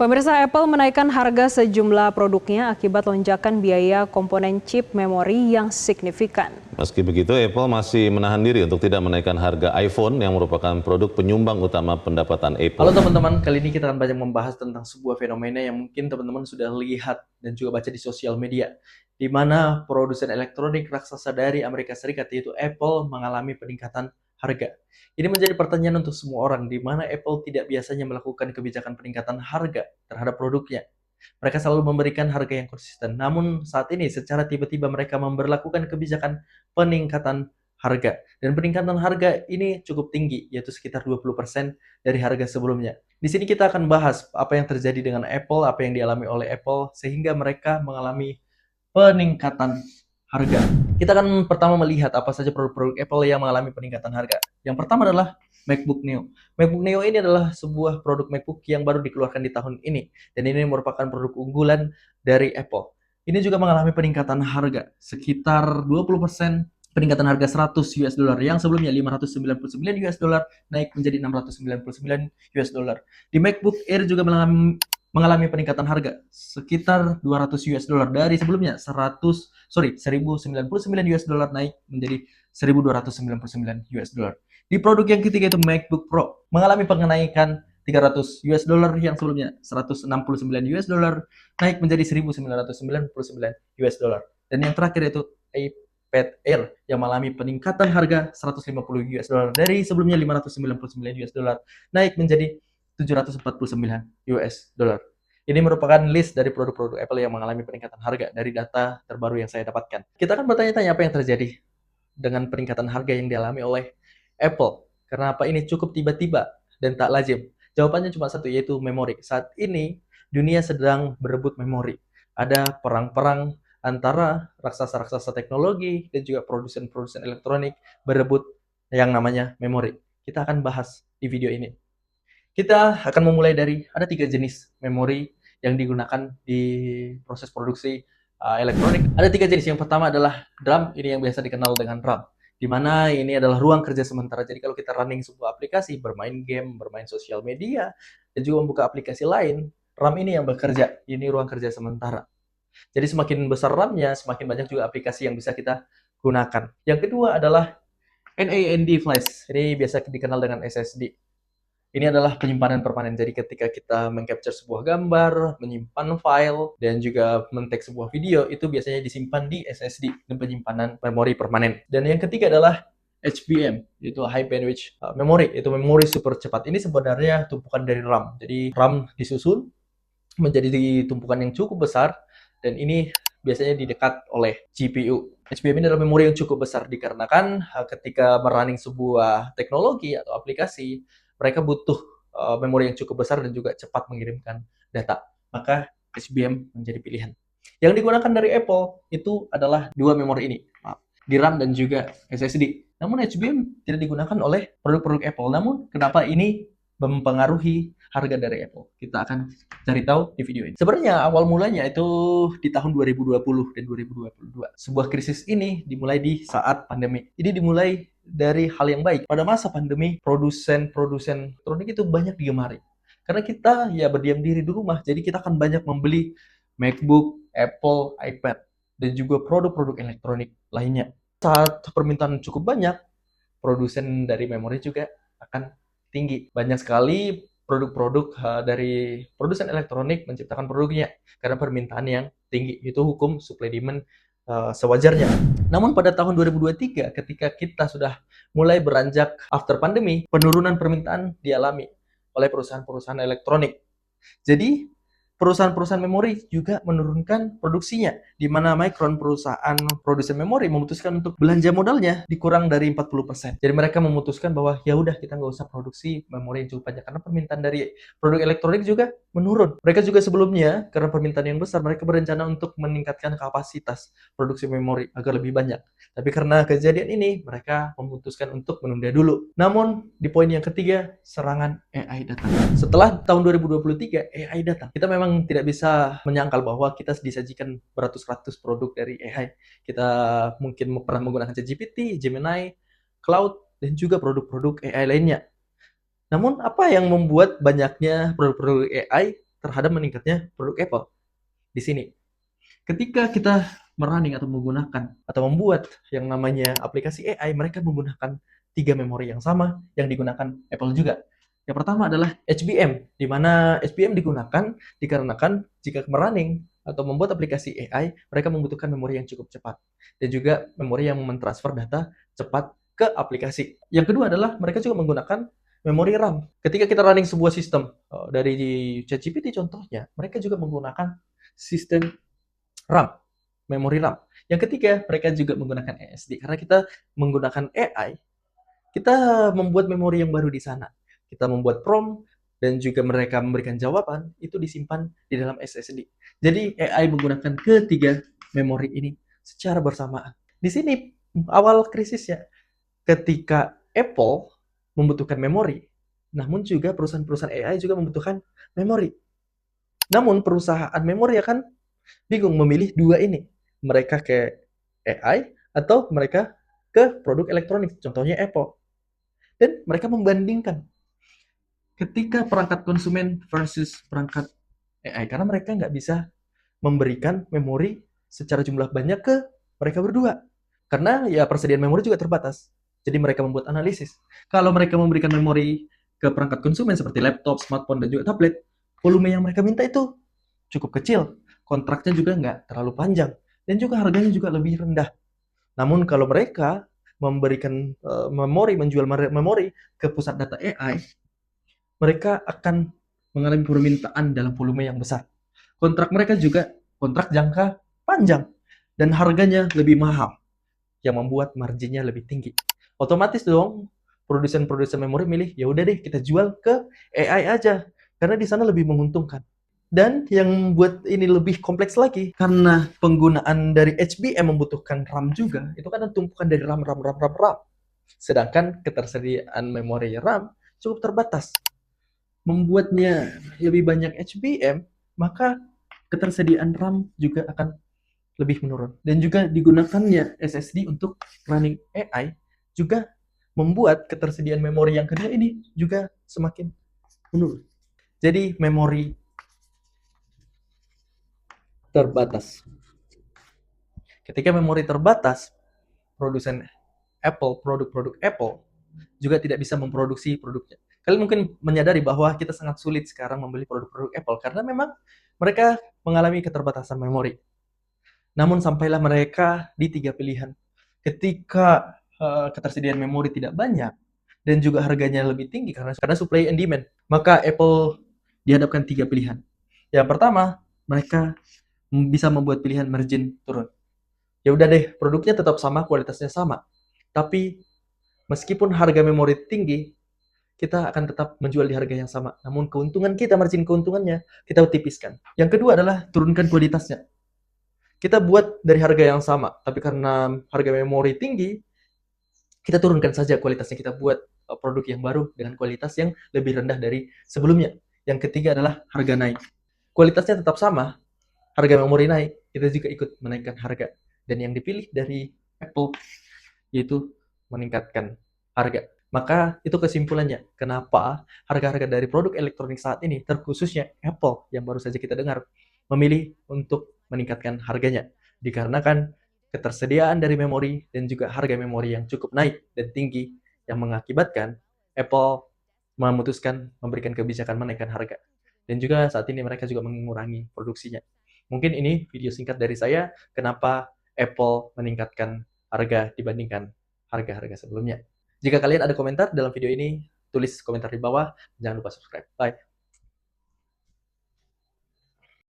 Pemirsa, Apple menaikkan harga sejumlah produknya akibat lonjakan biaya komponen chip memori yang signifikan. Meski begitu, Apple masih menahan diri untuk tidak menaikkan harga iPhone yang merupakan produk penyumbang utama pendapatan Apple. Halo teman-teman, kali ini kita akan banyak membahas tentang sebuah fenomena yang mungkin teman-teman sudah lihat dan juga baca di sosial media, di mana produsen elektronik raksasa dari Amerika Serikat yaitu Apple mengalami peningkatan harga. Ini menjadi pertanyaan untuk semua orang, di mana Apple tidak biasanya melakukan kebijakan peningkatan harga terhadap produknya. Mereka selalu memberikan harga yang konsisten, namun saat ini secara tiba-tiba mereka memberlakukan kebijakan peningkatan harga. Dan peningkatan harga ini cukup tinggi, yaitu sekitar 20% dari harga sebelumnya. Di sini kita akan bahas apa yang terjadi dengan Apple, apa yang dialami oleh Apple, sehingga mereka mengalami peningkatan harga. Kita akan pertama melihat apa saja produk-produk Apple yang mengalami peningkatan harga. Yang pertama adalah MacBook Neo. MacBook Neo ini adalah sebuah produk MacBook yang baru dikeluarkan di tahun ini, dan ini merupakan produk unggulan dari Apple. Ini juga mengalami peningkatan harga sekitar 20%. Peningkatan harga 100 US dollar yang sebelumnya 599 US dollar naik menjadi 699 US dollar. Di MacBook Air juga mengalami peningkatan harga sekitar 200 US dollar dari sebelumnya 1099 US dollar naik menjadi 1299 US dollar. Di produk yang ketiga itu MacBook Pro mengalami pengenaikan 300 US dollar yang sebelumnya 169 US dollar naik menjadi 1999 US dollar. Dan yang terakhir itu iPad Air yang mengalami peningkatan harga 150 US dollar dari sebelumnya 599 US dollar naik menjadi 749 US dollar. Ini merupakan list dari produk-produk Apple yang mengalami peningkatan harga dari data terbaru yang saya dapatkan. Kita akan bertanya-tanya apa yang terjadi dengan peningkatan harga yang dialami oleh Apple. Kenapa ini cukup tiba-tiba dan tak lazim? Jawabannya cuma satu, yaitu memori. Saat ini dunia sedang berebut memori. Ada perang-perang antara raksasa-raksasa teknologi dan juga produsen-produsen elektronik berebut yang namanya memori. Kita akan bahas di video ini. Kita akan memulai dari ada 3 jenis memori yang digunakan di proses produksi elektronik. Ada 3 jenis. Yang pertama adalah DRAM, ini yang biasa dikenal dengan RAM, di mana ini adalah ruang kerja sementara. Jadi kalau kita running sebuah aplikasi, bermain game, bermain sosial media, dan juga membuka aplikasi lain, RAM ini yang bekerja. Ini ruang kerja sementara. Jadi semakin besar RAM-nya, semakin banyak juga aplikasi yang bisa kita gunakan. Yang kedua adalah NAND flash. Ini biasa dikenal dengan SSD. Ini adalah penyimpanan permanen. Jadi ketika kita mengcapture sebuah gambar, menyimpan file, dan juga men-take sebuah video, itu biasanya disimpan di SSD, dan penyimpanan memori permanen. Dan yang ketiga adalah HBM, yaitu High Bandwidth Memory, itu memori super cepat. Ini sebenarnya tumpukan dari RAM. Jadi RAM disusun menjadi tumpukan yang cukup besar, dan ini biasanya didekat oleh GPU. HBM ini adalah memori yang cukup besar dikarenakan ketika merunning sebuah teknologi atau aplikasi, mereka butuh memori yang cukup besar dan juga cepat mengirimkan data. Maka HBM menjadi pilihan. Yang digunakan dari Apple itu adalah dua memori ini, DRAM dan juga SSD. Namun HBM tidak digunakan oleh produk-produk Apple. Namun kenapa ini mempengaruhi harga dari Apple? Kita akan cari tahu di video ini. Sebenarnya awal mulanya itu di tahun 2020 dan 2022. Sebuah krisis ini dimulai di saat pandemi. Ini dimulai dari hal yang baik. Pada masa pandemi, produsen elektronik itu banyak digemari. Karena kita ya berdiam diri di rumah, jadi kita akan banyak membeli MacBook, Apple, iPad, dan juga produk-produk elektronik lainnya. Saat permintaan cukup banyak, produsen dari memori juga akan tinggi. Banyak sekali produk-produk dari produsen elektronik menciptakan produknya karena permintaan yang tinggi. Itu hukum supply demand sewajarnya. Namun pada tahun 2023 ketika kita sudah mulai beranjak after pandemi, penurunan permintaan dialami oleh perusahaan-perusahaan elektronik. Jadi perusahaan-perusahaan memori juga menurunkan produksinya, di mana Micron, perusahaan produsen memori, memutuskan untuk belanja modalnya dikurang dari 40%. Jadi mereka memutuskan bahwa ya udah kita nggak usah produksi memori yang cukup banyak karena permintaan dari produk elektronik juga menurun. Mereka juga sebelumnya karena permintaan yang besar, mereka berencana untuk meningkatkan kapasitas produksi memori agar lebih banyak. Tapi karena kejadian ini, mereka memutuskan untuk menunda dulu. Namun di poin yang ketiga, serangan AI datang. Setelah tahun 2023, AI datang. Kita memang tidak bisa menyangkal bahwa kita disajikan beratus-ratus produk dari AI. Kita mungkin pernah menggunakan ChatGPT, Gemini, Cloud, dan juga produk-produk AI lainnya. Namun apa yang membuat banyaknya produk-produk AI terhadap meningkatnya produk Apple. Di sini, ketika kita merunning atau menggunakan atau membuat yang namanya aplikasi AI, mereka menggunakan 3 memori yang sama yang digunakan Apple juga. Yang pertama adalah HBM, di mana HBM digunakan dikarenakan jika merunning atau membuat aplikasi AI, mereka membutuhkan memori yang cukup cepat dan juga memori yang mentransfer data cepat ke aplikasi. Yang kedua adalah mereka juga menggunakan memori RAM. Ketika kita running sebuah sistem dari ChatGPT contohnya, mereka juga menggunakan sistem RAM, memori RAM. Yang ketiga, mereka juga menggunakan SSD. Karena kita menggunakan AI, kita membuat memori yang baru di sana. Kita membuat prompt, dan juga mereka memberikan jawaban, itu disimpan di dalam SSD. Jadi AI menggunakan ketiga memori ini secara bersamaan. Di sini awal krisisnya, ketika Apple membutuhkan memori, namun juga perusahaan-perusahaan AI juga membutuhkan memori. Namun perusahaan memori akan bingung memilih dua ini. Mereka ke AI atau mereka ke produk elektronik, contohnya Apple. Dan mereka membandingkan ketika perangkat konsumen versus perangkat AI. Karena mereka nggak bisa memberikan memori secara jumlah banyak ke mereka berdua. Karena ya persediaan memori juga terbatas. Jadi mereka membuat analisis. Kalau mereka memberikan memori ke perangkat konsumen seperti laptop, smartphone, dan juga tablet, volume yang mereka minta itu cukup kecil. Kontraknya juga nggak terlalu panjang. Dan juga harganya juga lebih rendah. Namun kalau mereka memberikan memori, menjual memori ke pusat data AI, mereka akan mengalami permintaan dalam volume yang besar. Kontrak mereka juga kontrak jangka panjang dan harganya lebih mahal yang membuat marginnya lebih tinggi. Otomatis dong produsen-produsen memori milih ya udah deh kita jual ke AI aja karena di sana lebih menguntungkan. Dan yang membuat ini lebih kompleks lagi karena penggunaan dari HBM membutuhkan RAM juga, itu kan tumpukan dari RAM. Sedangkan ketersediaan memori RAM cukup terbatas. Membuatnya lebih banyak HBM, maka ketersediaan RAM juga akan lebih menurun. Dan juga digunakannya SSD untuk running AI juga membuat ketersediaan memori yang kedua ini juga semakin menurun. Jadi memori terbatas. Ketika memori terbatas, produsen Apple, produk-produk Apple juga tidak bisa memproduksi produknya. Kalian mungkin menyadari bahwa kita sangat sulit sekarang membeli produk-produk Apple karena memang mereka mengalami keterbatasan memori. Namun sampailah mereka di 3 pilihan. Ketika ketersediaan memori tidak banyak dan juga harganya lebih tinggi karena supply and demand, maka Apple dihadapkan 3 pilihan. Yang pertama, mereka bisa membuat pilihan margin turun. Ya udah deh, produknya tetap sama, kualitasnya sama. Tapi meskipun harga memori tinggi, kita akan tetap menjual di harga yang sama. Namun keuntungan kita, margin keuntungannya, kita tipiskan. Yang kedua adalah turunkan kualitasnya. Kita buat dari harga yang sama, tapi karena harga memori tinggi, kita turunkan saja kualitasnya. Kita buat produk yang baru dengan kualitas yang lebih rendah dari sebelumnya. Yang ketiga adalah harga naik. Kualitasnya tetap sama, harga memori naik, kita juga ikut menaikkan harga. Dan yang dipilih dari Apple yaitu meningkatkan harga. Maka itu kesimpulannya, kenapa harga-harga dari produk elektronik saat ini, terkhususnya Apple yang baru saja kita dengar, memilih untuk meningkatkan harganya. Dikarenakan ketersediaan dari memori dan juga harga memori yang cukup naik dan tinggi yang mengakibatkan Apple memutuskan memberikan kebijakan menaikkan harga. Dan juga saat ini mereka juga mengurangi produksinya. Mungkin ini video singkat dari saya, kenapa Apple meningkatkan harga dibandingkan harga-harga sebelumnya. Jika kalian ada komentar dalam video ini, tulis komentar di bawah. Jangan lupa subscribe. Bye.